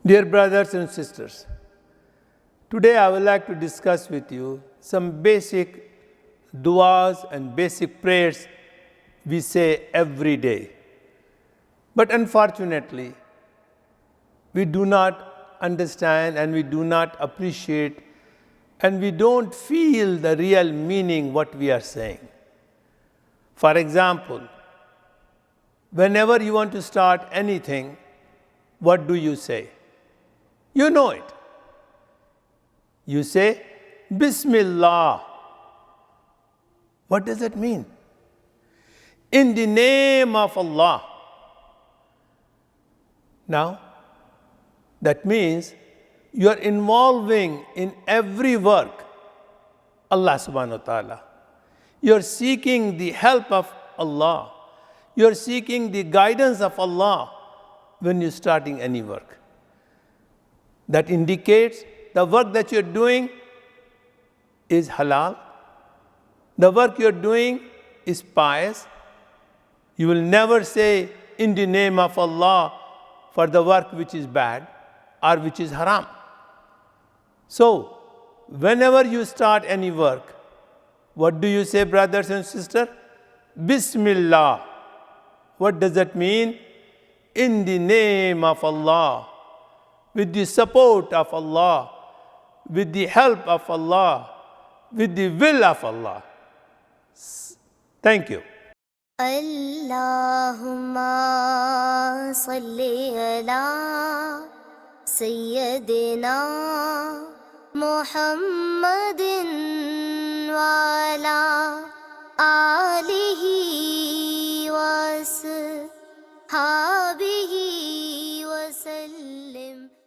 Dear brothers and sisters, today I would like to discuss with you some basic du'as and basic prayers we say every day. But unfortunately, we do not understand and we do not appreciate and we don't feel the real meaning what we are saying. For example, whenever you want to start anything, what do you say? You know it. You say, Bismillah. What does that mean? In the name of Allah. Now, that means you are involving in every work Allah subhanahu wa ta'ala. You are seeking the help of Allah. You are seeking the guidance of Allah when you're starting any work. That indicates the work that you're doing is halal. The work you're doing is pious. You will never say in the name of Allah for the work which is bad or which is haram. So, whenever you start any work, what do you say, brothers and sisters? Bismillah. What does that mean? In the name of Allah, with the support of Allah, with the help of Allah, with the will of Allah. Thank you. Allahumma salli ala Sayyidina Muhammadin wa ala alihi wa sahbihi wa sallim.